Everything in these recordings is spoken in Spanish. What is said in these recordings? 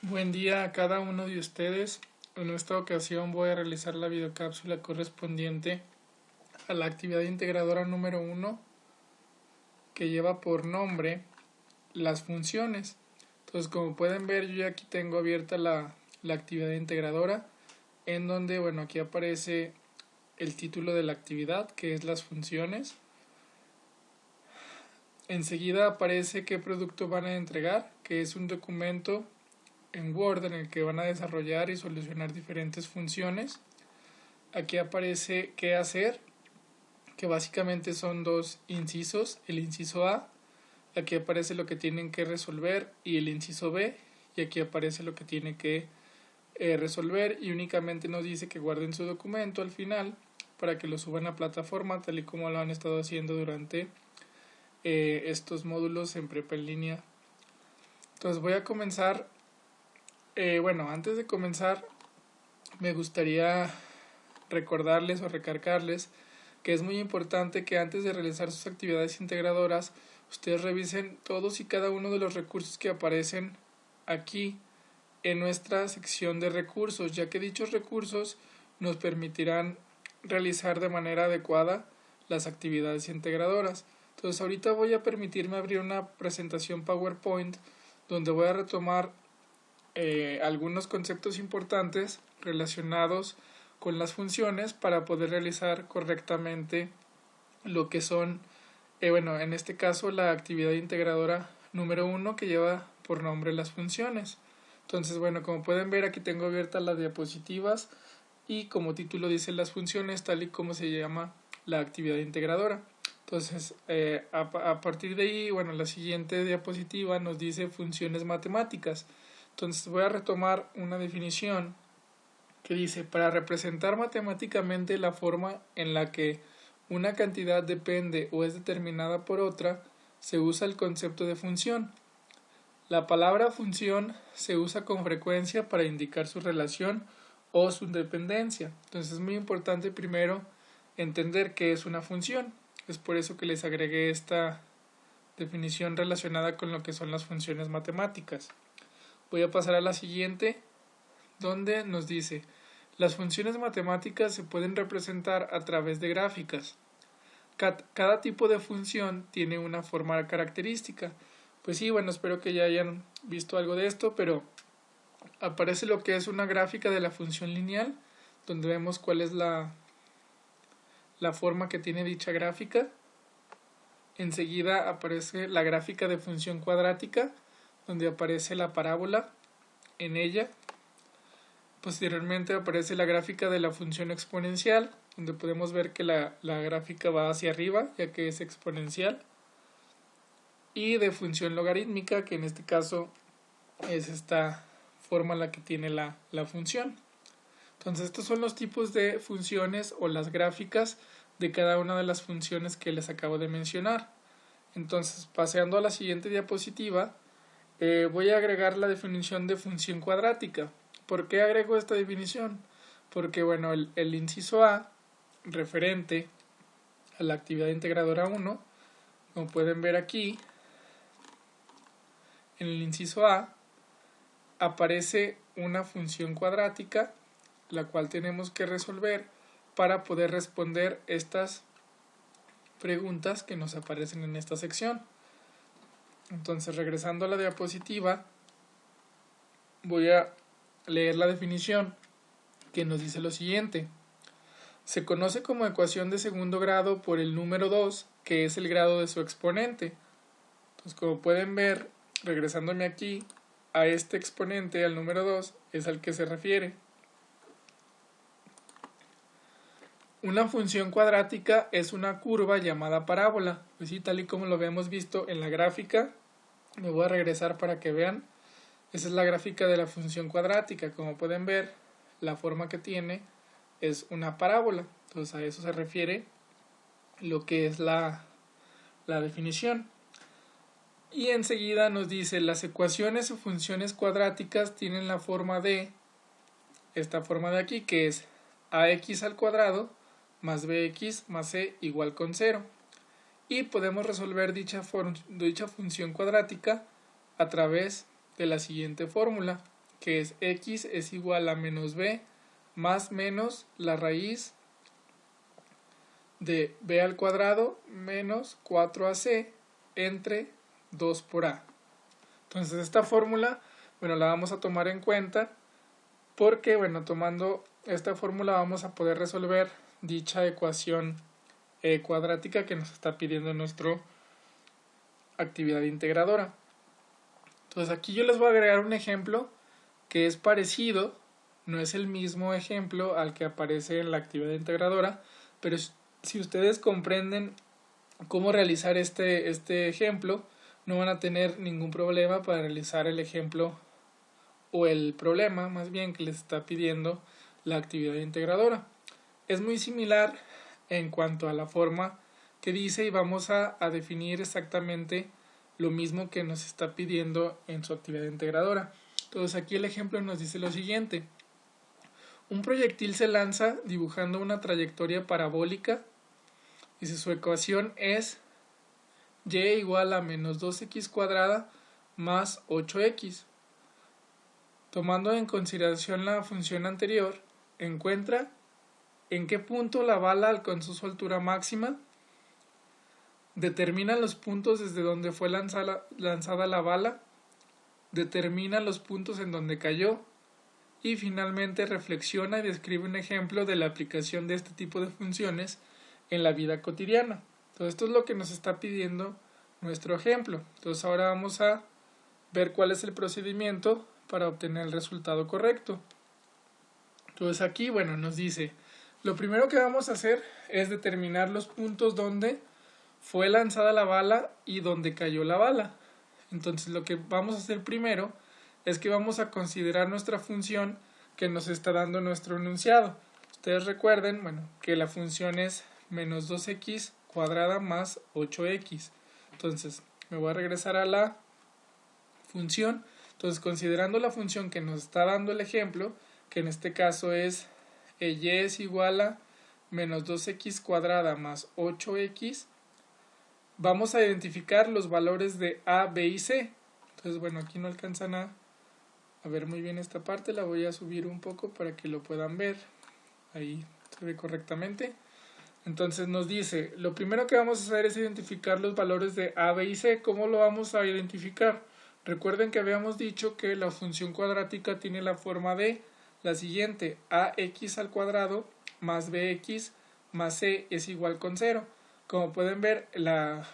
Buen día a cada uno de ustedes. En esta ocasión voy a realizar la videocápsula correspondiente a la actividad integradora número 1 que lleva por nombre las funciones. Entonces, como pueden ver, yo ya aquí tengo abierta la actividad integradora, en donde, bueno, aquí aparece el título de la actividad, que es las funciones. Enseguida aparece qué producto van a entregar, que es un documento en Word en el que van a desarrollar y solucionar diferentes funciones. Aquí aparece qué hacer, que básicamente son dos incisos, el inciso A, aquí aparece lo que tienen que resolver, y el inciso B, y aquí aparece lo que tienen que resolver, y únicamente nos dice que guarden su documento al final para que lo suban a plataforma, tal y como lo han estado haciendo durante estos módulos en prepa en línea. Entonces voy a comenzar. Antes de comenzar me gustaría recordarles o recargarles que es muy importante que antes de realizar sus actividades integradoras ustedes revisen todos y cada uno de los recursos que aparecen aquí en nuestra sección de recursos, ya que dichos recursos nos permitirán realizar de manera adecuada las actividades integradoras. Entonces ahorita voy a permitirme abrir una presentación PowerPoint donde voy a retomar algunos conceptos importantes relacionados con las funciones para poder realizar correctamente lo que son, en este caso la actividad integradora número 1 que lleva por nombre las funciones. Entonces, como pueden ver, aquí tengo abiertas las diapositivas y como título dice las funciones, tal y como se llama la actividad integradora. Entonces, a partir de ahí, la siguiente diapositiva nos dice funciones matemáticas. Entonces voy a retomar una definición que dice: para representar matemáticamente la forma en la que una cantidad depende o es determinada por otra, se usa el concepto de función. La palabra función se usa con frecuencia para indicar su relación o su dependencia. Entonces es muy importante primero entender qué es una función. Es por eso que les agregué esta definición relacionada con lo que son las funciones matemáticas. Voy a pasar a la siguiente, donde nos dice: las funciones matemáticas se pueden representar a través de gráficas. Cada tipo de función tiene una forma característica. Pues sí, espero que ya hayan visto algo de esto, pero aparece lo que es una gráfica de la función lineal, donde vemos cuál es la forma que tiene dicha gráfica. Enseguida aparece la gráfica de función cuadrática, donde aparece la parábola en ella. Posteriormente aparece la gráfica de la función exponencial, donde podemos ver que la gráfica va hacia arriba, ya que es exponencial. Y de función logarítmica, que en este caso es esta forma la que tiene la función. Entonces estos son los tipos de funciones o las gráficas de cada una de las funciones que les acabo de mencionar. Entonces, paseando a la siguiente diapositiva, voy a agregar la definición de función cuadrática. ¿Por qué agrego esta definición? Porque el inciso A, referente a la actividad integradora 1, como pueden ver aquí, en el inciso A aparece una función cuadrática, la cual tenemos que resolver para poder responder estas preguntas que nos aparecen en esta sección. Entonces, regresando a la diapositiva, voy a leer la definición que nos dice lo siguiente: se conoce como ecuación de segundo grado por el número 2, que es el grado de su exponente. Entonces, como pueden ver, regresándome aquí a este exponente, al número 2, es al que se refiere. Una función cuadrática es una curva llamada parábola. Pues sí, tal y como lo habíamos visto en la gráfica, me voy a regresar para que vean. Esa es la gráfica de la función cuadrática. Como pueden ver, la forma que tiene es una parábola. Entonces a eso se refiere lo que es la definición. Y enseguida nos dice: las ecuaciones o funciones cuadráticas tienen la forma de esta forma de aquí, que es ax al cuadrado más bx más c igual con 0. Y podemos resolver dicha función cuadrática a través de la siguiente fórmula, que es x es igual a menos b más menos la raíz de b al cuadrado menos 4ac entre 2 por a. Entonces esta fórmula, bueno, la vamos a tomar en cuenta porque, bueno, tomando esta fórmula vamos a poder resolver dicha ecuación cuadrática que nos está pidiendo nuestra actividad integradora. Entonces aquí yo les voy a agregar un ejemplo que es parecido, no es el mismo ejemplo al que aparece en la actividad integradora, pero si ustedes comprenden cómo realizar este ejemplo, no van a tener ningún problema para realizar el ejemplo o el problema más bien que les está pidiendo la actividad integradora. Es muy similar en cuanto a la forma que dice y vamos a definir exactamente lo mismo que nos está pidiendo en su actividad integradora. Entonces aquí el ejemplo nos dice lo siguiente: un proyectil se lanza dibujando una trayectoria parabólica. Dice su ecuación es y igual a menos 2x cuadrada más 8x. Tomando en consideración la función anterior, encuentra en qué punto la bala alcanzó su altura máxima, determina los puntos desde donde fue lanzada la bala, determina los puntos en donde cayó y finalmente reflexiona y describe un ejemplo de la aplicación de este tipo de funciones en la vida cotidiana. Entonces esto es lo que nos está pidiendo nuestro ejemplo. Entonces ahora vamos a ver cuál es el procedimiento para obtener el resultado correcto. Entonces aquí, bueno, nos dice, lo primero que vamos a hacer es determinar los puntos donde fue lanzada la bala y donde cayó la bala. Entonces lo que vamos a hacer primero es que vamos a considerar nuestra función que nos está dando nuestro enunciado. Ustedes recuerden, bueno, que la función es menos 2x cuadrada más 8x. Entonces me voy a regresar a la función. Entonces, considerando la función que nos está dando el ejemplo, que en este caso es y es igual a menos 2x cuadrada más 8x, vamos a identificar los valores de a, b y c. Entonces, bueno, aquí no alcanzan a ver muy bien esta parte, la voy a subir un poco para que lo puedan ver. Ahí se ve correctamente. Entonces nos dice, lo primero que vamos a hacer es identificar los valores de a, b y c. ¿Cómo lo vamos a identificar? Recuerden que habíamos dicho que la función cuadrática tiene la forma de la siguiente: ax al cuadrado más bx más c es igual con 0. Como pueden ver, la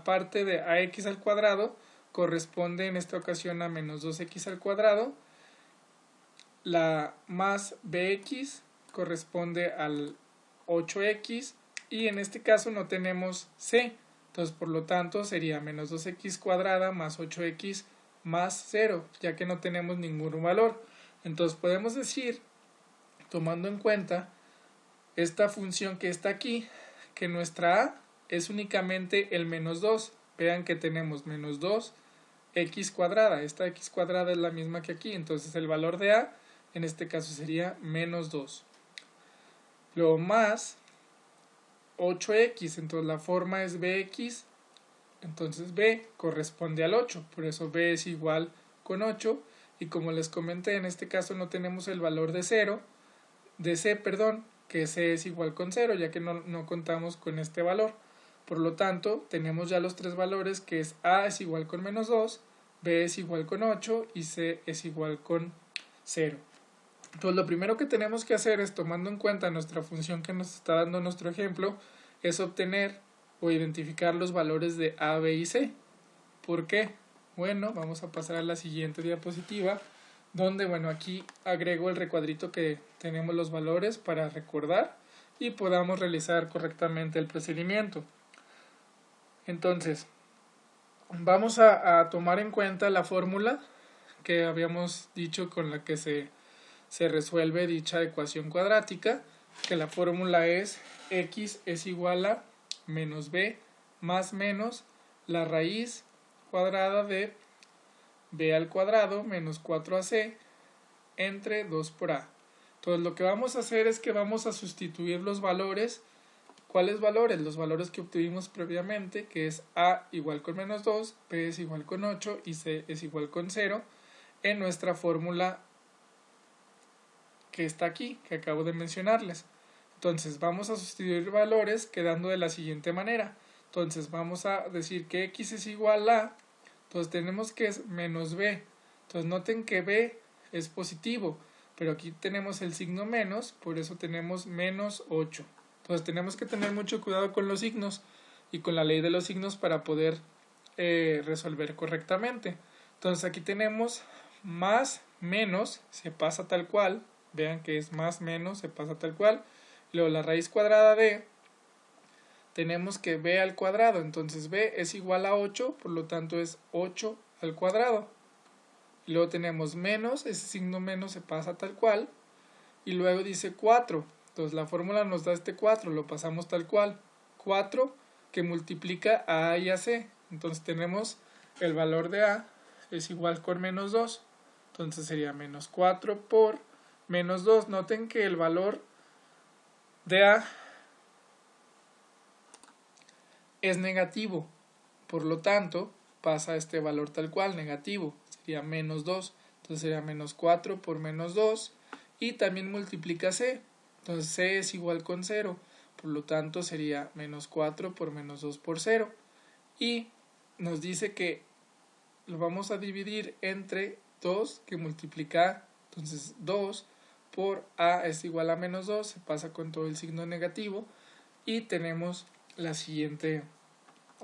parte de ax al cuadrado corresponde en esta ocasión a menos 2x al cuadrado. La más bx corresponde al 8x y en este caso no tenemos c. Entonces, por lo tanto, sería menos 2x cuadrada más 8x más 0, ya que no tenemos ningún valor. Entonces, podemos decir, tomando en cuenta esta función que está aquí, que nuestra a es únicamente el menos 2. Vean que tenemos menos 2x cuadrada. Esta x cuadrada es la misma que aquí. Entonces, el valor de a, en este caso, sería menos 2. Luego, más 8x, entonces la forma es bx, entonces b corresponde al 8, por eso b es igual con 8, y como les comenté, en este caso no tenemos el valor de c, que c es igual con 0, ya que no contamos con este valor. Por lo tanto, tenemos ya los tres valores, que es a es igual con menos 2, b es igual con 8 y c es igual con 0. Entonces lo primero que tenemos que hacer es, tomando en cuenta nuestra función que nos está dando nuestro ejemplo, es obtener o identificar los valores de a, b y c. ¿Por qué? Bueno, vamos a pasar a la siguiente diapositiva, donde, bueno, aquí agrego el recuadrito que tenemos los valores para recordar y podamos realizar correctamente el procedimiento. Entonces, vamos a tomar en cuenta la fórmula que habíamos dicho con la que se resuelve dicha ecuación cuadrática, que la fórmula es x es igual a menos b más menos la raíz cuadrada de b al cuadrado menos 4ac entre 2 por a. Entonces lo que vamos a hacer es que vamos a sustituir los valores. ¿Cuáles valores? Los valores que obtuvimos previamente, que es a igual con menos 2, b es igual con 8 y c es igual con 0. en nuestra fórmula que está aquí, que acabo de mencionarles. Entonces vamos a sustituir valores quedando de la siguiente manera. Entonces vamos a decir que x es igual a, entonces tenemos que es menos b. Entonces noten que b es positivo, pero aquí tenemos el signo menos, por eso tenemos menos 8. Entonces tenemos que tener mucho cuidado con los signos y con la ley de los signos para poder resolver correctamente. Entonces aquí tenemos más menos, se pasa tal cual, vean que es más menos, se pasa tal cual. Luego la raíz cuadrada de, tenemos que b al cuadrado, entonces b es igual a 8, por lo tanto es 8 al cuadrado. Y luego tenemos menos, ese signo menos se pasa tal cual. Y luego dice 4, entonces la fórmula nos da este 4, lo pasamos tal cual. 4 que multiplica a y a c, entonces tenemos el valor de a es igual con menos 2. Entonces sería menos 4 por menos 2. Noten que el valor de a es negativo, por lo tanto pasa este valor tal cual, negativo, sería menos 2, entonces sería menos 4 por menos 2, y también multiplica c, entonces c es igual con 0, por lo tanto sería menos 4 por menos 2 por 0, y nos dice que lo vamos a dividir entre 2 que multiplica, entonces 2 por a es igual a menos 2, se pasa con todo el signo negativo, y tenemos la siguiente.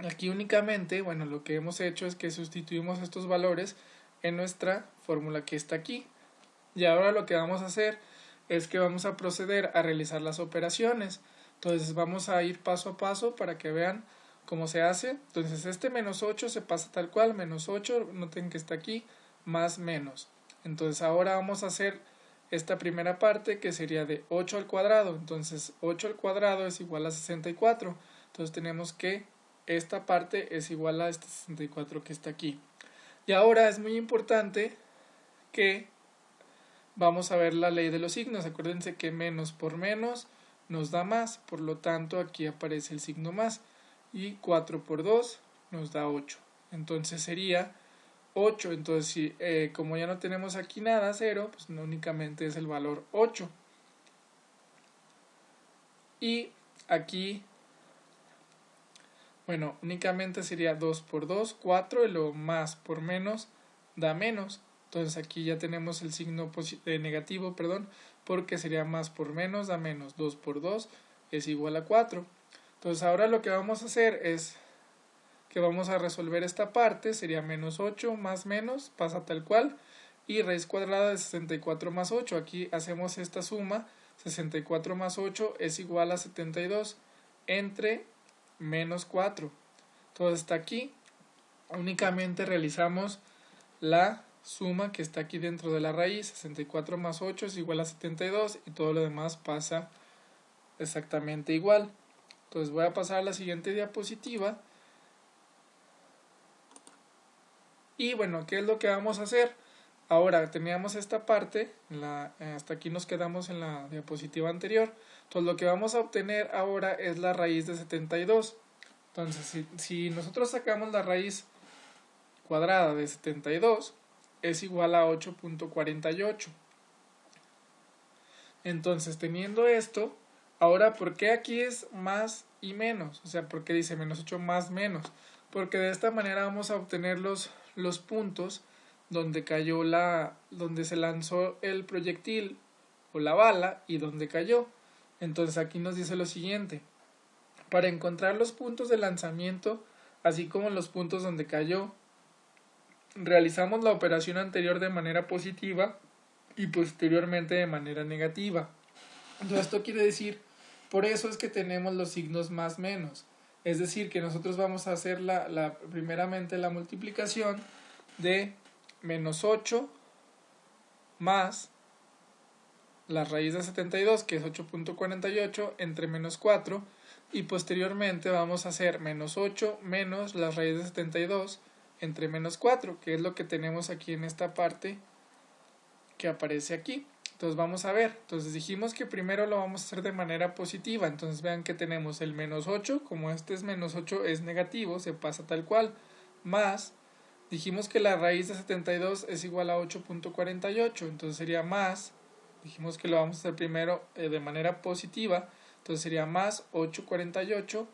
Aquí únicamente, bueno, lo que hemos hecho es que sustituimos estos valores en nuestra fórmula que está aquí. Y ahora lo que vamos a hacer es que vamos a proceder a realizar las operaciones. Entonces vamos a ir paso a paso para que vean cómo se hace. Entonces este menos 8 se pasa tal cual, menos 8, noten que está aquí, más menos. Entonces ahora vamos a hacer esta primera parte que sería de 8 al cuadrado. Entonces 8 al cuadrado es igual a 64. Entonces tenemos que esta parte es igual a este 64 que está aquí. Y ahora es muy importante que vamos a ver la ley de los signos. Acuérdense que menos por menos nos da más, por lo tanto aquí aparece el signo más. Y 4 por 2 nos da 8. Entonces sería 8. Entonces si, como ya no tenemos aquí nada, 0, pues no, únicamente es el valor 8. Y aquí, bueno, únicamente sería 2 por 2, 4, y lo más por menos da menos. Entonces aquí ya tenemos el signo negativo, perdón, porque sería más por menos da menos. 2 por 2 es igual a 4. Entonces ahora lo que vamos a hacer es que vamos a resolver esta parte, sería menos 8 más menos, pasa tal cual, y raíz cuadrada de 64 más 8. Aquí hacemos esta suma, 64 más 8 es igual a 72, entre menos 4. Entonces hasta aquí únicamente realizamos la suma que está aquí dentro de la raíz, 64 más 8 es igual a 72, y todo lo demás pasa exactamente igual. Entonces voy a pasar a la siguiente diapositiva. Y bueno, ¿qué es lo que vamos a hacer? Ahora teníamos esta parte, hasta aquí nos quedamos en la diapositiva anterior. Entonces lo que vamos a obtener ahora es la raíz de 72. Entonces si nosotros sacamos la raíz cuadrada de 72, es igual a 8.48. Entonces teniendo esto, ahora ¿por qué aquí es más y menos? O sea, ¿por qué dice menos 8 más menos? Porque de esta manera vamos a obtener los puntos donde cayó donde se lanzó el proyectil o la bala y donde cayó. Entonces aquí nos dice lo siguiente: para encontrar los puntos de lanzamiento, así como los puntos donde cayó, realizamos la operación anterior de manera positiva y posteriormente de manera negativa. Entonces esto quiere decir, por eso es que tenemos los signos más menos. Es decir, que nosotros vamos a hacer primeramente la multiplicación de menos 8 más la raíz de 72, que es 8.48, entre menos 4, y posteriormente vamos a hacer menos 8 menos la raíz de 72 entre menos 4, que es lo que tenemos aquí en esta parte que aparece aquí. Entonces vamos a ver, entonces dijimos que primero lo vamos a hacer de manera positiva, entonces vean que tenemos el menos 8, como este es menos 8 es negativo, se pasa tal cual, más dijimos que la raíz de 72 es igual a 8.48, entonces sería más, dijimos que lo vamos a hacer primero de manera positiva, entonces sería más 8.48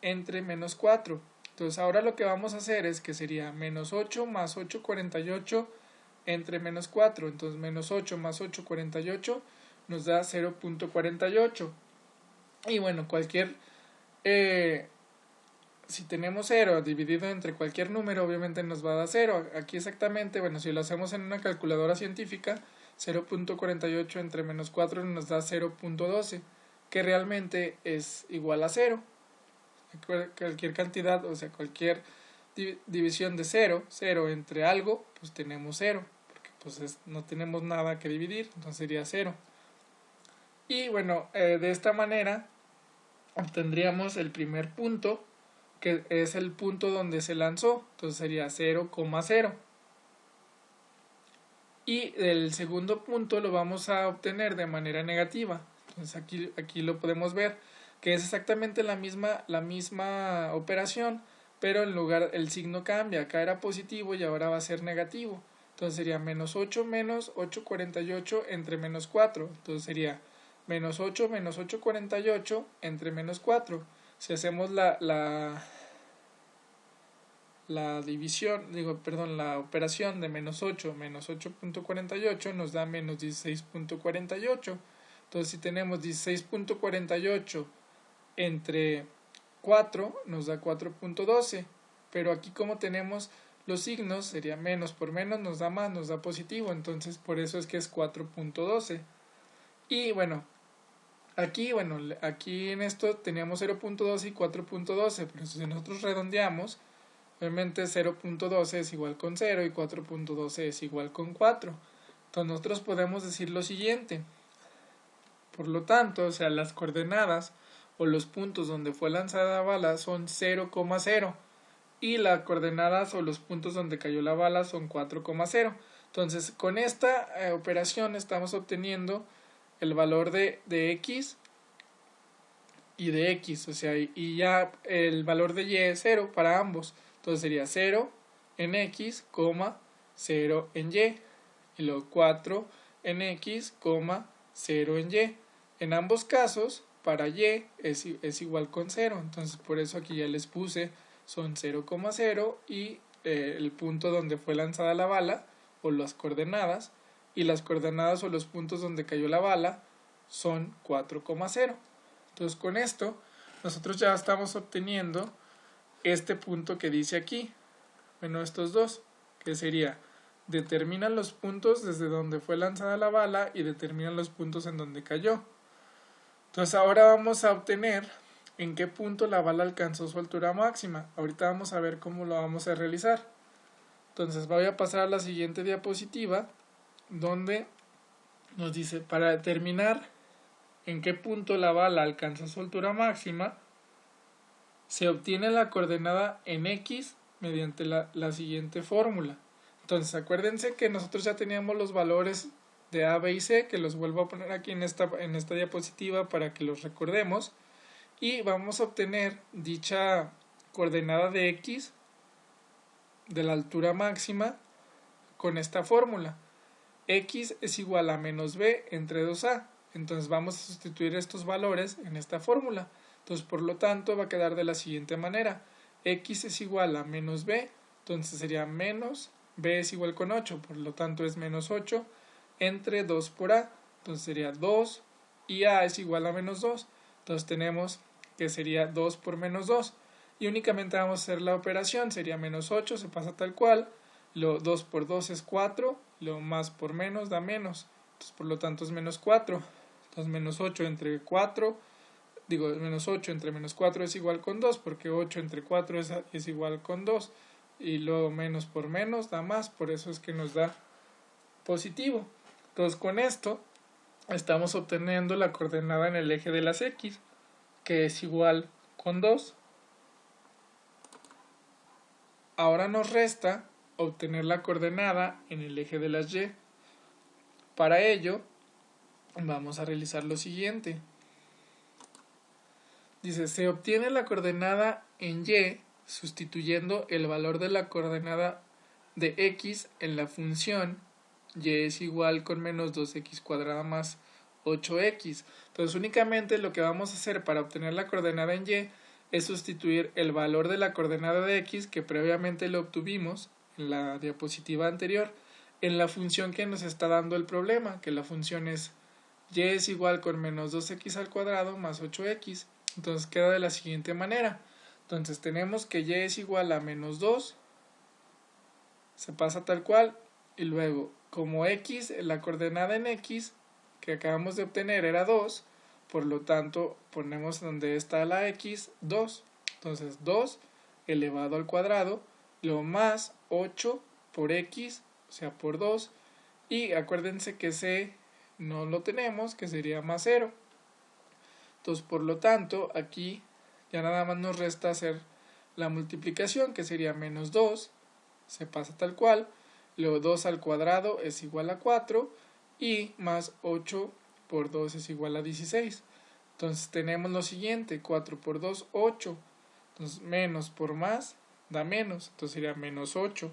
entre menos 4. Entonces ahora lo que vamos a hacer es que sería menos 8 más 8.48 entre menos 4. Entonces menos 8 más 8.48 nos da 0.48. Y bueno, si tenemos 0 dividido entre cualquier número, obviamente nos va a dar 0. Aquí exactamente, bueno, si lo hacemos en una calculadora científica, 0.48 entre menos 4 nos da 0.12, que realmente es igual a 0. Cualquier cantidad, o sea, cualquier división de 0 entre algo, pues tenemos 0, porque pues no tenemos nada que dividir, entonces sería 0. Y bueno, de esta manera obtendríamos el primer punto, que es el punto donde se lanzó, entonces sería 0,0. Y el segundo punto lo vamos a obtener de manera negativa, entonces aquí lo podemos ver, que es exactamente la misma operación, pero en lugar el signo cambia, acá era positivo y ahora va a ser negativo, entonces sería menos 8 menos 8.48 entre menos 4, entonces sería menos 8 menos 8.48 entre menos 4. Si hacemos la división, la operación de menos 8 menos 8.48 nos da menos 16.48. Entonces si tenemos 16.48 entre 4 nos da 4.12, pero aquí como tenemos los signos, sería menos por menos nos da más, nos da positivo, entonces por eso es que es 4.12. Y bueno, aquí en esto teníamos 0.12 y 4.12, pero si nosotros redondeamos, obviamente 0.12 es igual con 0 y 4.12 es igual con 4. Entonces nosotros podemos decir lo siguiente. Por lo tanto, o sea, las coordenadas o los puntos donde fue lanzada la bala son 0,0 y las coordenadas o los puntos donde cayó la bala son 4,0. Entonces, con esta operación estamos obteniendo el valor de x y de x, o sea, y ya el valor de y es 0 para ambos. Entonces sería 0 en x, 0 en y, y luego 4 en x, 0 en y. En ambos casos, para y es igual con 0, entonces por eso aquí ya les puse, son 0,0 y el punto donde fue lanzada la bala, o las coordenadas, y las coordenadas o los puntos donde cayó la bala son 4,0. Entonces con esto nosotros ya estamos obteniendo este punto que dice aquí, bueno, estos dos, que sería, determinan los puntos desde donde fue lanzada la bala y determinan los puntos en donde cayó. Entonces ahora vamos a obtener en qué punto la bala alcanzó su altura máxima. Ahorita vamos a ver cómo lo vamos a realizar. Entonces voy a pasar a la siguiente diapositiva, donde nos dice, para determinar en qué punto la bala alcanza su altura máxima, se obtiene la coordenada en x mediante la siguiente fórmula. Entonces acuérdense que nosotros ya teníamos los valores de a, b y c, que los vuelvo a poner aquí en esta diapositiva para que los recordemos, y vamos a obtener dicha coordenada de x de la altura máxima con esta fórmula. X es igual a menos b entre 2a. Entonces vamos a sustituir estos valores en esta fórmula. Entonces por lo tanto va a quedar de la siguiente manera. X es igual a menos b, entonces sería menos b es igual con 8, por lo tanto es menos 8 entre 2 por a, entonces sería 2 y a es igual a menos 2, entonces tenemos que sería 2 por menos 2 y únicamente vamos a hacer la operación, sería menos 8, se pasa tal cual, lo 2 por 2 es 4, lo más por menos da menos, entonces por lo tanto es menos 4, entonces menos 8 entre 4, menos 8 entre menos 4 es igual con 2, porque 8 entre 4 es igual con 2, y luego menos por menos da más, por eso es que nos da positivo. Entonces con esto estamos obteniendo la coordenada en el eje de las x, que es igual con 2. Ahora nos resta obtener la coordenada en el eje de las y. Para ello vamos a realizar lo siguiente. Dice, se obtiene la coordenada en y sustituyendo el valor de la coordenada de x en la función y es igual con menos 2x cuadrada más 8x. Entonces únicamente lo que vamos a hacer para obtener la coordenada en y es sustituir el valor de la coordenada de x que previamente lo obtuvimos en la diapositiva anterior en la función que nos está dando el problema, que la función es y es igual con menos 2x al cuadrado más 8x. Entonces queda de la siguiente manera. Entonces tenemos que y es igual a menos 2, se pasa tal cual, y luego como x, la coordenada en x que acabamos de obtener era 2, por lo tanto ponemos donde está la x 2. Entonces 2 elevado al cuadrado, lo más 8 por x, o sea por 2, y acuérdense que c no lo tenemos, que sería más 0. Entonces por lo tanto aquí ya nada más nos resta hacer la multiplicación, que sería menos 2, se pasa tal cual, luego 2 al cuadrado es igual a 4 y más 8 por 2 es igual a 16. Entonces tenemos lo siguiente, 4 por 2, 8. Entonces menos por más da menos, entonces sería menos 8.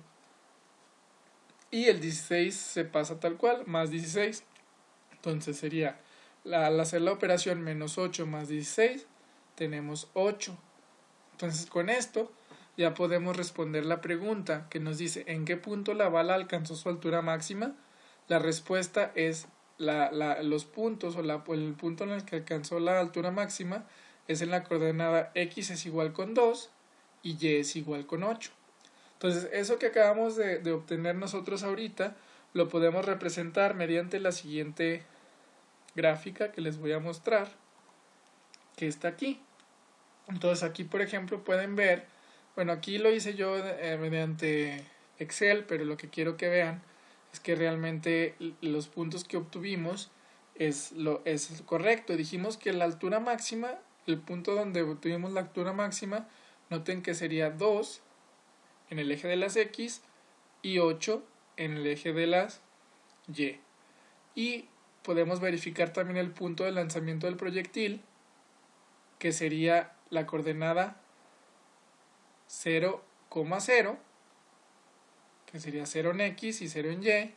Y el 16 se pasa tal cual, más 16. Entonces sería, al hacer la operación menos 8 más 16, tenemos 8. Entonces con esto ya podemos responder la pregunta que nos dice ¿en qué punto la bala alcanzó su altura máxima? La respuesta es los puntos o el punto en el que alcanzó la altura máxima es en la coordenada x es igual con 2 y y es igual con 8. Entonces eso que acabamos de obtener nosotros ahorita lo podemos representar mediante la siguiente gráfica que les voy a mostrar, que está aquí. Entonces aquí por ejemplo pueden ver, bueno aquí lo hice yo mediante Excel, pero lo que quiero que vean es que realmente los puntos que obtuvimos es correcto. Dijimos que la altura máxima, el punto donde obtuvimos la altura máxima, noten que sería 2 en el eje de las X y 8 en el eje de las Y. Y podemos verificar también el punto de lanzamiento del proyectil, que sería la coordenada 0,0, que sería 0 en X y 0 en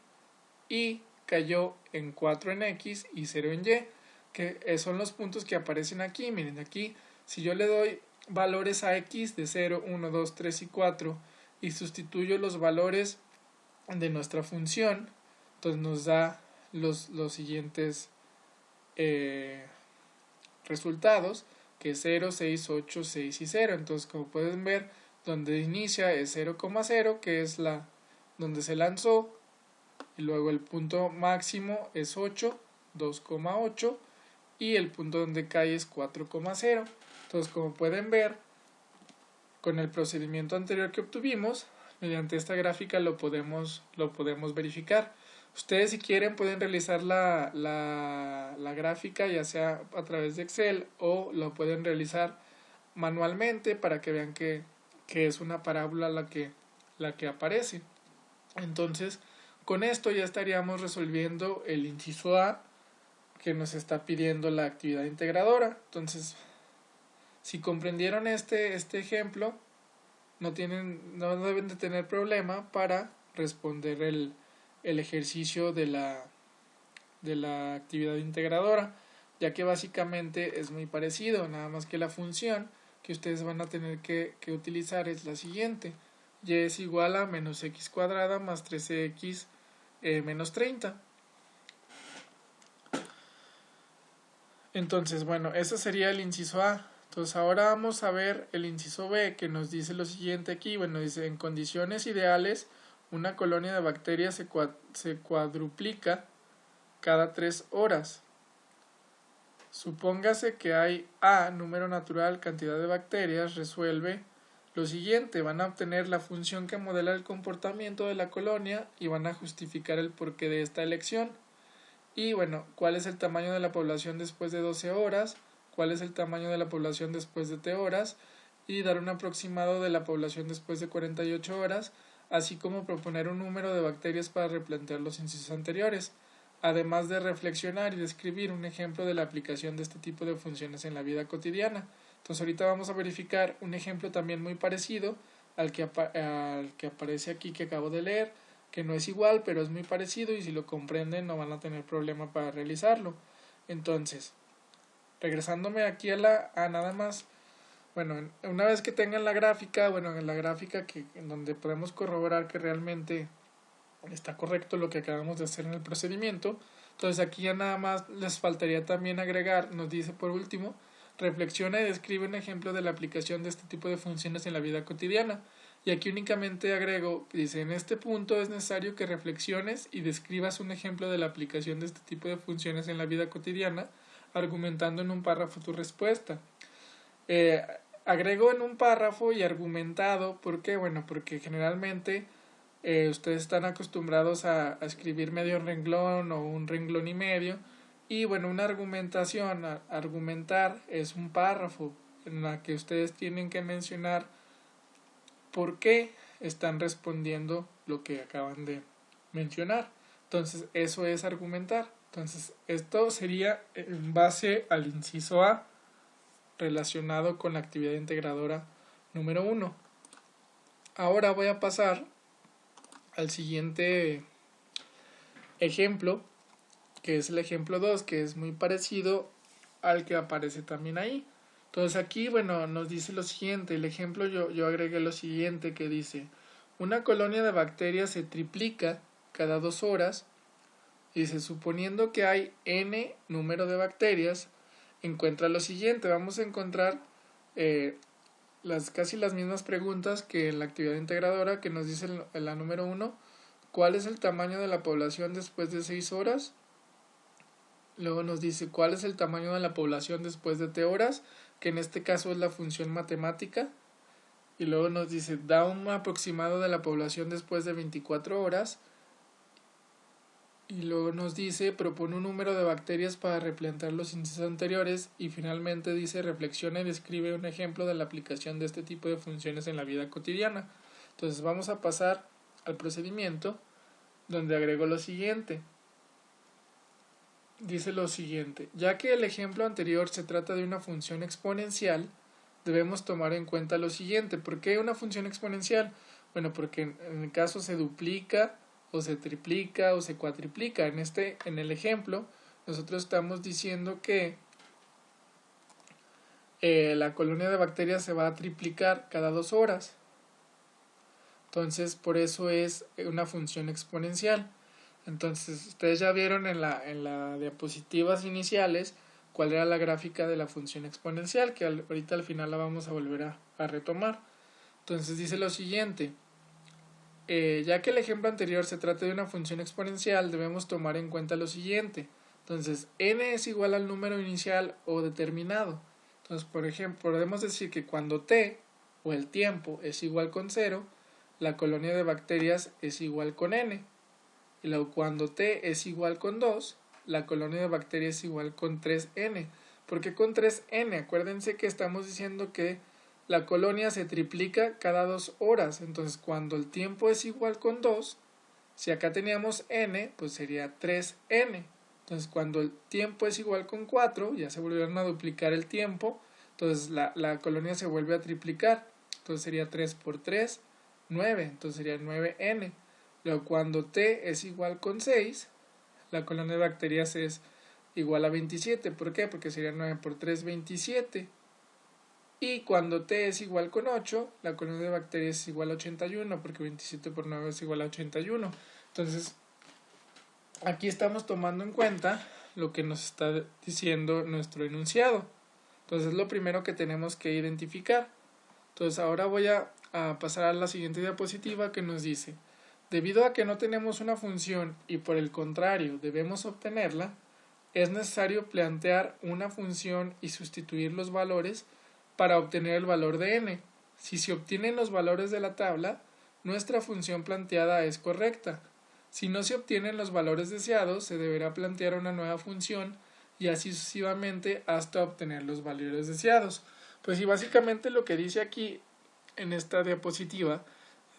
Y cayó en 4 en X y 0 en Y, que son los puntos que aparecen aquí. Miren aquí, si yo le doy valores a X de 0, 1, 2, 3 y 4 y sustituyo los valores de nuestra función, entonces nos da los siguientes resultados, que 0, 6, 8, 6 y 0. Entonces como pueden ver, donde inicia es 0,0, que es donde se lanzó, y luego el punto máximo es 8, 2,8, y el punto donde cae es 4,0. Entonces como pueden ver, con el procedimiento anterior que obtuvimos, mediante esta gráfica lo podemos verificar. Ustedes si quieren pueden realizar la gráfica ya sea a través de Excel o lo pueden realizar manualmente para que vean que es una parábola la que aparece. Entonces con esto ya estaríamos resolviendo el inciso A que nos está pidiendo la actividad integradora. Entonces si comprendieron este ejemplo, no deben de tener problema para responder el ejercicio de la actividad integradora, ya que básicamente es muy parecido, nada más que la función que ustedes van a tener que utilizar es la siguiente: y es igual a menos x cuadrada más 13x menos 30. Entonces, bueno, ese sería el inciso A. Entonces ahora vamos a ver el inciso B, que nos dice lo siguiente aquí. Bueno, dice, en condiciones ideales, una colonia de bacterias se cuadruplica cada 3 horas. Supóngase que hay A, número natural, cantidad de bacterias, resuelve lo siguiente. Van a obtener la función que modela el comportamiento de la colonia y van a justificar el porqué de esta elección. Y bueno, ¿cuál es el tamaño de la población después de 12 horas? ¿Cuál es el tamaño de la población después de T horas? Y dar un aproximado de la población después de 48 horas, así como proponer un número de bacterias para replantear los incisos anteriores, además de reflexionar y describir un ejemplo de la aplicación de este tipo de funciones en la vida cotidiana. Entonces ahorita vamos a verificar un ejemplo también muy parecido, al que aparece aquí que acabo de leer, que no es igual, pero es muy parecido y si lo comprenden no van a tener problema para realizarlo. Entonces, regresándome aquí a nada más, bueno, una vez que tengan la gráfica, bueno, en la gráfica en donde podemos corroborar que realmente está correcto lo que acabamos de hacer en el procedimiento, entonces aquí ya nada más les faltaría también agregar, nos dice por último, reflexiona y describe un ejemplo de la aplicación de este tipo de funciones en la vida cotidiana. Y aquí únicamente agrego, dice, en este punto es necesario que reflexiones y describas un ejemplo de la aplicación de este tipo de funciones en la vida cotidiana, argumentando en un párrafo tu respuesta. Agrego en un párrafo y argumentado, ¿por qué? Bueno, porque generalmente ustedes están acostumbrados a escribir medio renglón o un renglón y medio, y bueno, una argumentación, argumentar es un párrafo en la que ustedes tienen que mencionar por qué están respondiendo lo que acaban de mencionar. Entonces, eso es argumentar. Entonces, esto sería en base al inciso A relacionado con la actividad integradora número 1. Ahora voy a pasar al siguiente ejemplo, que es el ejemplo 2, que es muy parecido al que aparece también ahí. Entonces aquí, bueno, nos dice lo siguiente, el ejemplo yo agregué lo siguiente que dice, una colonia de bacterias se triplica cada 2 horas, y dice, suponiendo que hay n número de bacterias, encuentra lo siguiente, vamos a encontrar casi las mismas preguntas que en la actividad integradora que nos dice en la número 1, ¿cuál es el tamaño de la población después de 6 horas? Luego nos dice cuál es el tamaño de la población después de t horas, que en este caso es la función matemática. Y luego nos dice, da un aproximado de la población después de 24 horas. Y luego nos dice, propone un número de bacterias para replantear los índices anteriores. Y finalmente dice, reflexiona y describe un ejemplo de la aplicación de este tipo de funciones en la vida cotidiana. Entonces vamos a pasar al procedimiento donde agrego lo siguiente. Dice lo siguiente, ya que el ejemplo anterior se trata de una función exponencial, debemos tomar en cuenta lo siguiente. ¿Por qué una función exponencial? Bueno, porque en el caso se duplica, o se triplica, o se cuatriplica. En el ejemplo, nosotros estamos diciendo que la colonia de bacterias se va a triplicar cada 2 horas. Entonces, por eso es una función exponencial. Entonces, ustedes ya vieron en la diapositivas iniciales cuál era la gráfica de la función exponencial, que ahorita al final la vamos a volver a retomar. Entonces dice lo siguiente, ya que el ejemplo anterior se trata de una función exponencial, debemos tomar en cuenta lo siguiente. Entonces, n es igual al número inicial o determinado. Entonces, por ejemplo, podemos decir que cuando t, o el tiempo, es igual con 0, la colonia de bacterias es igual con n. Y luego cuando t es igual con 2, la colonia de bacterias es igual con 3n. ¿Por qué con 3n? Acuérdense que estamos diciendo que la colonia se triplica cada 2 horas. Entonces cuando el tiempo es igual con 2, si acá teníamos n, pues sería 3n. Entonces cuando el tiempo es igual con 4, ya se volvieron a duplicar el tiempo, entonces la colonia se vuelve a triplicar. Entonces sería 3 por 3, 9. Entonces sería 9n. Luego cuando t es igual con 6, la colonia de bacterias es igual a 27. ¿Por qué? Porque sería 9 por 3, 27. Y cuando t es igual con 8, la colonia de bacterias es igual a 81, porque 27 por 9 es igual a 81. Entonces, aquí estamos tomando en cuenta lo que nos está diciendo nuestro enunciado. Entonces, es lo primero que tenemos que identificar. Entonces, ahora voy a pasar a la siguiente diapositiva que nos dice, debido a que no tenemos una función y por el contrario debemos obtenerla, es necesario plantear una función y sustituir los valores para obtener el valor de n. Si se obtienen los valores de la tabla, nuestra función planteada es correcta. Si no se obtienen los valores deseados, se deberá plantear una nueva función y así sucesivamente hasta obtener los valores deseados. Pues sí, básicamente lo que dice aquí en esta diapositiva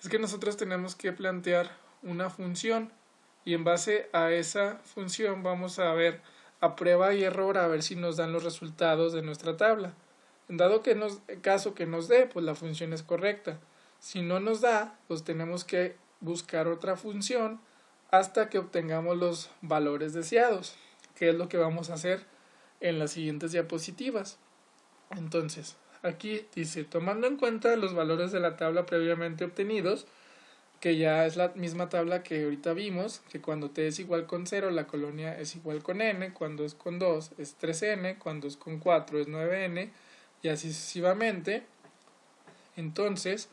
es que nosotros tenemos que plantear una función y en base a esa función vamos a ver a prueba y error a ver si nos dan los resultados de nuestra tabla. En dado caso que nos dé, pues la función es correcta. Si no nos da, pues tenemos que buscar otra función hasta que obtengamos los valores deseados, que es lo que vamos a hacer en las siguientes diapositivas. Entonces, aquí dice, tomando en cuenta los valores de la tabla previamente obtenidos, que ya es la misma tabla que ahorita vimos, que cuando t es igual con 0, la colonia es igual con n, cuando es con 2 es 3n, cuando es con 4 es 9n, y así sucesivamente. Entonces,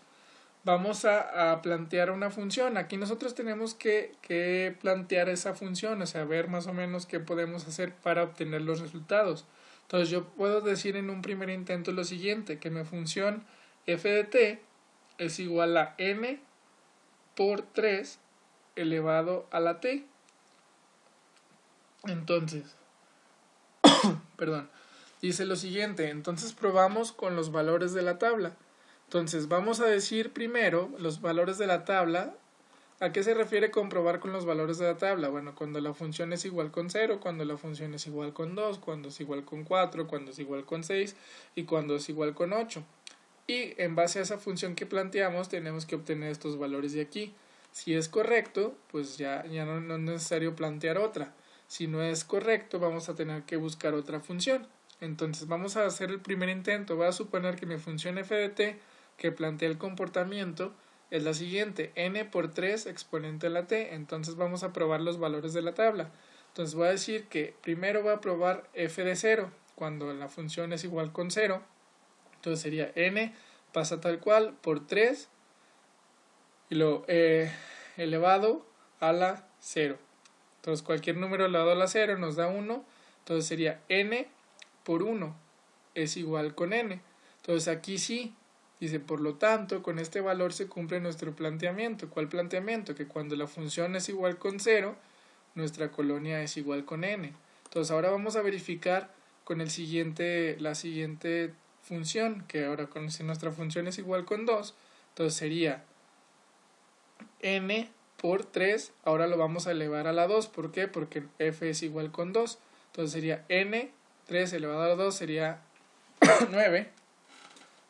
vamos a plantear una función. Aquí nosotros tenemos que plantear esa función, o sea, ver más o menos qué podemos hacer para obtener los resultados. Entonces yo puedo decir en un primer intento lo siguiente, que mi función f de t es igual a n por 3 elevado a la t. Entonces, perdón, dice lo siguiente, entonces probamos con los valores de la tabla. Entonces vamos a decir primero los valores de la tabla. ¿A qué se refiere comprobar con los valores de la tabla? Bueno, cuando la función es igual con 0, cuando la función es igual con 2, cuando es igual con 4, cuando es igual con 6 y cuando es igual con 8. Y en base a esa función que planteamos tenemos que obtener estos valores de aquí. Si es correcto, pues ya no es necesario plantear otra. Si no es correcto, vamos a tener que buscar otra función. Entonces vamos a hacer el primer intento. Voy a suponer que mi función f de t que plantea el comportamiento es la siguiente, n por 3 exponente a la t. Entonces vamos a probar los valores de la tabla. Entonces voy a decir que primero voy a probar f de 0 cuando la función es igual con 0. Entonces sería n pasa tal cual por 3 y lo elevado a la 0. Entonces cualquier número elevado a la 0 nos da 1. Entonces sería n por 1 es igual con n. Entonces aquí sí, dice, por lo tanto, con este valor se cumple nuestro planteamiento. ¿Cuál planteamiento? Que cuando la función es igual con 0, nuestra colonia es igual con n. Entonces ahora vamos a verificar con la siguiente función, que ahora si nuestra función es igual con 2, entonces sería n por 3, ahora lo vamos a elevar a la 2. ¿Por qué? Porque f es igual con 2. Entonces sería n, 3 elevado a la 2 sería 9.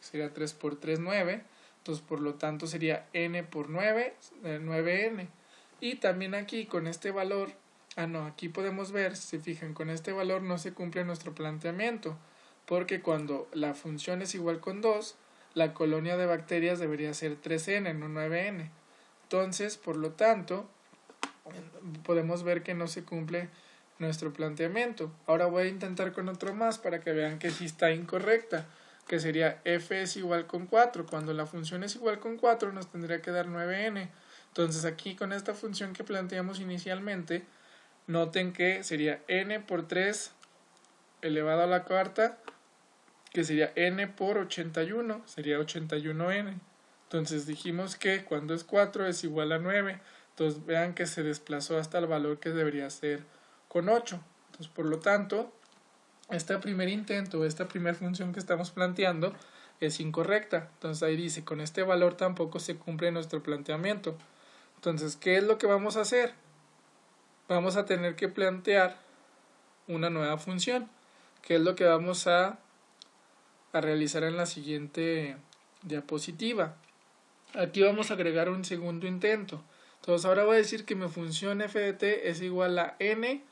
Sería 3 por 3, 9. Entonces, por lo tanto, sería n por 9, 9n. Y también aquí, con este valor, aquí podemos ver, si se fijan, con este valor no se cumple nuestro planteamiento, porque cuando la función es igual con 2, la colonia de bacterias debería ser 3n, no 9n. Entonces, por lo tanto, podemos ver que no se cumple nuestro planteamiento. Ahora voy a intentar con otro más para que vean que sí está incorrecta, que sería f es igual con 4. Cuando la función es igual con 4 nos tendría que dar 9n. Entonces aquí con esta función que planteamos inicialmente, noten que sería n por 3 elevado a la cuarta, que sería n por 81, sería 81n. Entonces dijimos que cuando es 4 es igual a 9. Entonces vean que se desplazó hasta el valor que debería ser con 8. Entonces por lo tanto, este primer intento, esta primera función que estamos planteando es incorrecta. Entonces ahí dice, con este valor tampoco se cumple nuestro planteamiento. Entonces, ¿qué es lo que vamos a hacer? Vamos a tener que plantear una nueva función, que es lo que vamos a realizar en la siguiente diapositiva. Aquí vamos a agregar un segundo intento. Entonces ahora voy a decir que mi función f de t es igual a n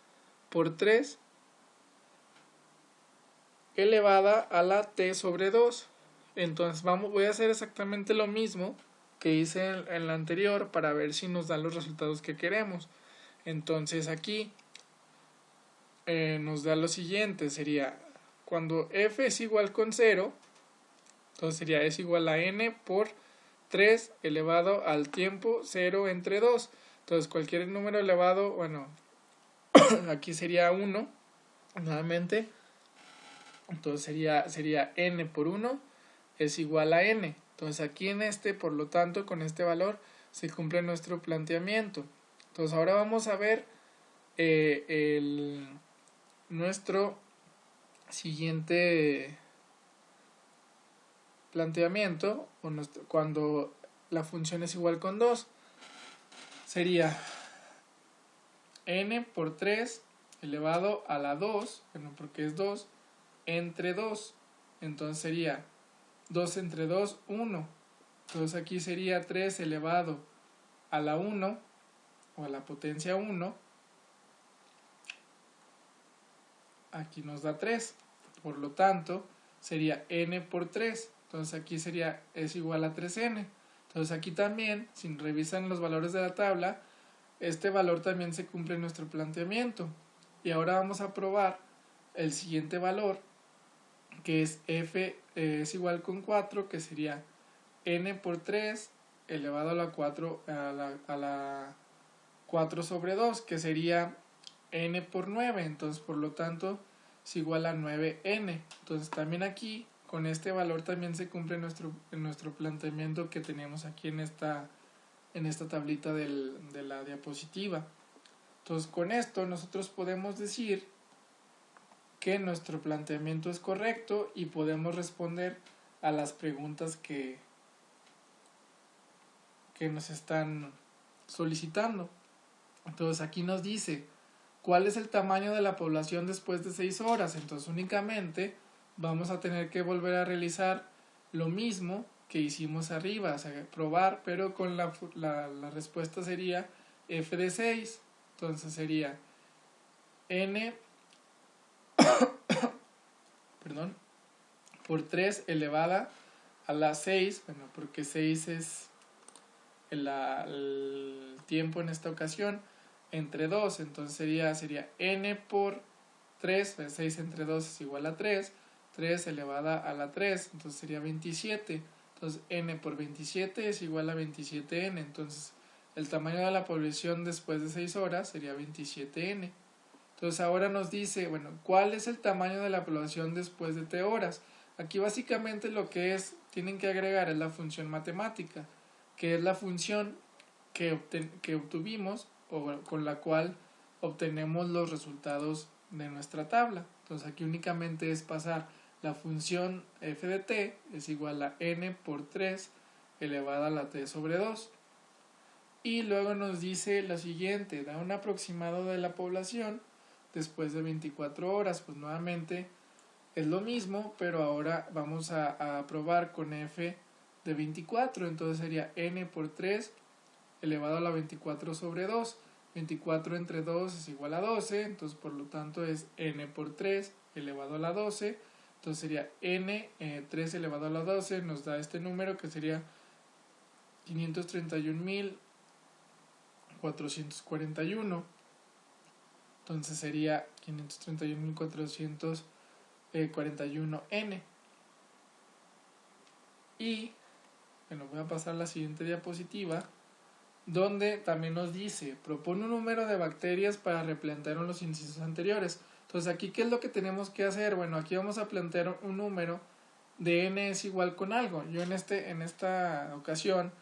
por 3 elevada a la t sobre 2. Entonces voy a hacer exactamente lo mismo que hice en la anterior para ver si nos dan los resultados que queremos. Entonces aquí nos da lo siguiente, sería cuando f es igual con 0, entonces sería es igual a n por 3 elevado al tiempo 0 entre 2. Entonces cualquier número elevado, bueno, aquí sería 1 nuevamente. Entonces sería n por 1 es igual a n. Entonces aquí en por lo tanto, con este valor se cumple nuestro planteamiento. Entonces ahora vamos a ver nuestro siguiente planteamiento, cuando la función es igual con 2. Sería n por 3 elevado a la 2, bueno, porque es 2, entre 2. Entonces sería 2 entre 2, 1. Entonces aquí sería 3 elevado a la 1 o a la potencia 1. Aquí nos da 3. Por lo tanto, sería n por 3. Entonces aquí es igual a 3n. Entonces aquí también, si revisan los valores de la tabla, este valor también se cumple en nuestro planteamiento. Y ahora vamos a probar el siguiente valor, que es f es igual con 4, que sería n por 3 elevado a la 4 a la 4 sobre 2, que sería n por 9. Entonces, por lo tanto, es igual a 9n. Entonces, también aquí, con este valor también se cumple nuestro planteamiento que tenemos aquí en esta tablita de la diapositiva. Entonces, con esto nosotros podemos decir que nuestro planteamiento es correcto y podemos responder a las preguntas que nos están solicitando. Entonces aquí nos dice cuál es el tamaño de la población después de 6 horas. Entonces únicamente vamos a tener que volver a realizar lo mismo que hicimos arriba, o sea, probar, pero con la respuesta sería f de 6. Entonces sería n por 3 elevada a la 6, bueno, porque 6 es el tiempo en esta ocasión, entre 2, entonces sería n por 3, 6 entre 2 es igual a 3, 3 elevada a la 3, entonces sería 27, entonces n por 27 es igual a 27n, entonces el tamaño de la población después de 6 horas sería 27n. Entonces ahora nos dice, bueno, ¿cuál es el tamaño de la población después de t horas? Aquí básicamente lo que tienen que agregar es la función matemática, que es la función que obtuvimos o con la cual obtenemos los resultados de nuestra tabla. Entonces aquí únicamente es pasar la función f de t es igual a n por 3 elevada a la t sobre 2. Y luego nos dice lo siguiente, da un aproximado de la población después de 24 horas. Pues nuevamente es lo mismo, pero ahora vamos a probar con f de 24. Entonces sería n por 3 elevado a la 24 sobre 2. 24 entre 2 es igual a 12, entonces por lo tanto es n por 3 elevado a la 12. Entonces sería n 3 elevado a la 12, nos da este número que sería 531.441. Entonces sería 531.441n. Y bueno, voy a pasar a la siguiente diapositiva, donde también nos dice, propone un número de bacterias para replantear en los incisos anteriores. Entonces aquí, ¿qué es lo que tenemos que hacer? Bueno, aquí vamos a plantear un número de n es igual con algo. Yo en esta ocasión,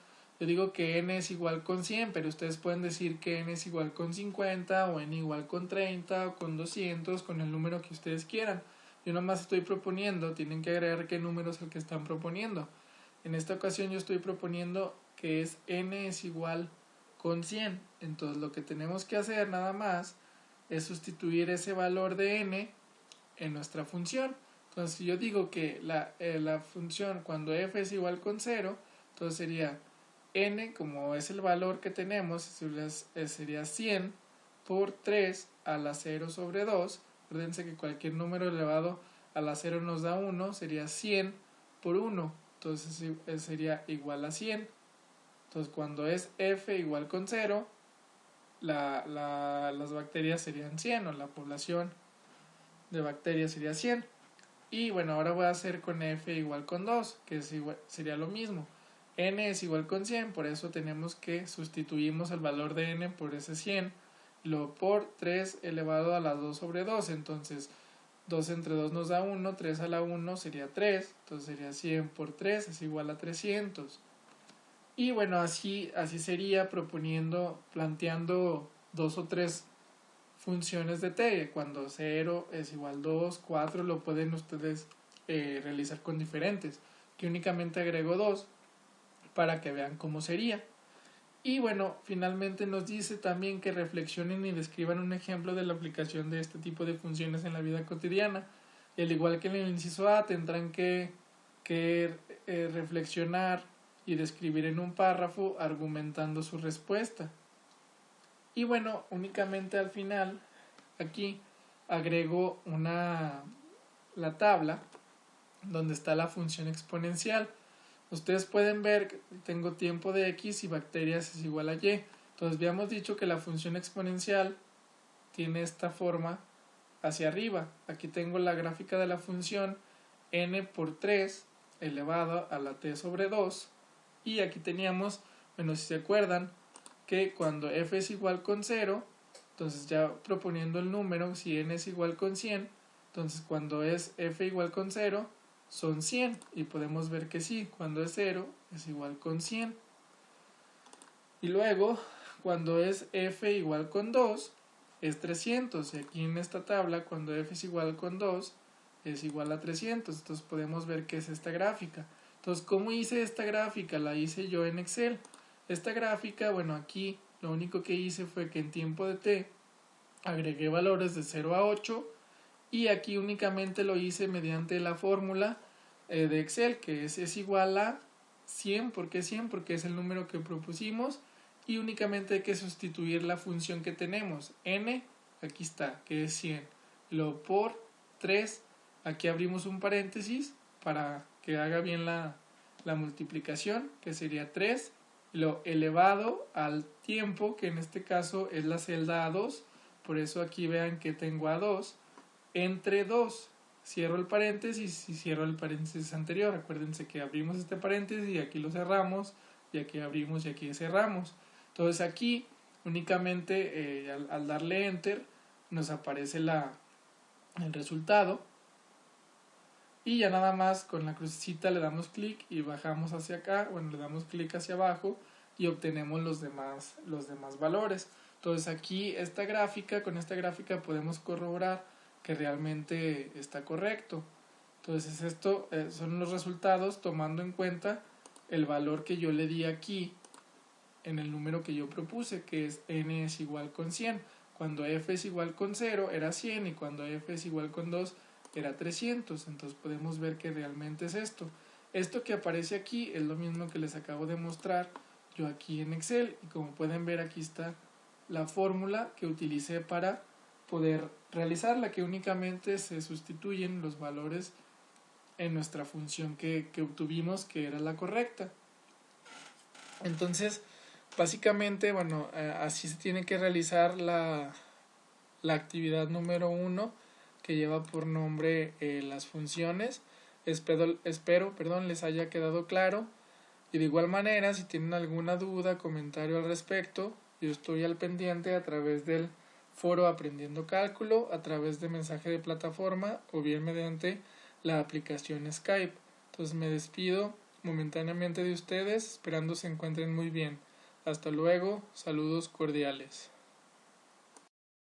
yo digo que n es igual con 100, pero ustedes pueden decir que n es igual con 50, o n igual con 30, o con 200, con el número que ustedes quieran. Yo nomás estoy proponiendo, tienen que agregar qué número es el que están proponiendo. En esta ocasión yo estoy proponiendo que es n es igual con 100. Entonces lo que tenemos que hacer nada más es sustituir ese valor de n en nuestra función. Entonces si yo digo que la función cuando f es igual con 0, entonces sería n, como es el valor que tenemos, sería 100 por 3 a la 0 sobre 2. Acuérdense que cualquier número elevado a la 0 nos da 1, sería 100 por 1. Entonces sería igual a 100. Entonces cuando es f igual con 0, las bacterias serían 100, o la población de bacterias sería 100. Y bueno, ahora voy a hacer con f igual con 2, que sería lo mismo. N es igual con 100, por eso tenemos que sustituimos el valor de n por ese 100, luego por 3 elevado a la 2 sobre 2. Entonces 2 entre 2 nos da 1, 3 a la 1 sería 3, entonces sería 100 por 3 es igual a 300. Y bueno, así sería planteando 2 o 3 funciones de t. Cuando 0 es igual a 2, 4, lo pueden ustedes realizar con diferentes. Que únicamente agrego 2 para que vean cómo sería. Y bueno, finalmente nos dice también que reflexionen y describan un ejemplo de la aplicación de este tipo de funciones en la vida cotidiana. Y al igual que en el inciso A, tendrán que reflexionar y describir en un párrafo argumentando su respuesta. Y bueno, únicamente al final aquí agrego la tabla donde está la función exponencial. Ustedes pueden ver que tengo tiempo de x y bacterias es igual a y. Entonces habíamos dicho que la función exponencial tiene esta forma hacia arriba. Aquí tengo la gráfica de la función n por 3 elevado a la t sobre 2. Y aquí teníamos, bueno, si se acuerdan, que cuando f es igual con 0, entonces ya proponiendo el número, si n es igual con 100, entonces cuando es f igual con 0, son 100. Y podemos ver que sí, cuando es 0 es igual con 100. Y luego, cuando es f igual con 2, es 300. Y aquí en esta tabla, cuando f es igual con 2, es igual a 300. Entonces podemos ver que es esta gráfica. Entonces, ¿cómo hice esta gráfica? La hice yo en Excel. Esta gráfica, bueno, aquí lo único que hice fue que en tiempo de t agregué valores de 0 a 8 y aquí únicamente lo hice mediante la fórmula de Excel, que es igual a 100. ¿Por qué 100? Porque es el número que propusimos y únicamente hay que sustituir la función que tenemos. N, aquí está, que es 100. Lo por 3, aquí abrimos un paréntesis para que haga bien la multiplicación, que sería 3, lo elevado al tiempo, que en este caso es la celda A2, por eso aquí vean que tengo A2, entre 2, cierro el paréntesis y cierro el paréntesis anterior. Acuérdense que abrimos este paréntesis y aquí lo cerramos, y aquí abrimos y aquí cerramos. Entonces aquí únicamente al darle enter nos aparece el resultado. Y ya nada más con la crucecita le damos clic y bajamos hacia acá, bueno, le damos clic hacia abajo y obtenemos los demás valores. Entonces aquí con esta gráfica podemos corroborar que realmente está correcto. Entonces esto son los resultados tomando en cuenta el valor que yo le di aquí en el número que yo propuse, que es n es igual con 100. Cuando f es igual con 0 era 100 y cuando f es igual con 2 era 300. Entonces podemos ver que realmente es esto. Esto que aparece aquí es lo mismo que les acabo de mostrar yo aquí en Excel. Y como pueden ver, aquí está la fórmula que utilicé para poder realizarla, que únicamente se sustituyen los valores en nuestra función que obtuvimos, que era la correcta. Entonces, básicamente, bueno, así se tiene que realizar la actividad número 1, que lleva por nombre las funciones. Espero, les haya quedado claro. Y de igual manera, si tienen alguna duda, comentario al respecto, yo estoy al pendiente a través del foro Aprendiendo Cálculo, a través de mensaje de plataforma o bien mediante la aplicación Skype. Entonces me despido momentáneamente de ustedes, esperando se encuentren muy bien. Hasta luego, saludos cordiales.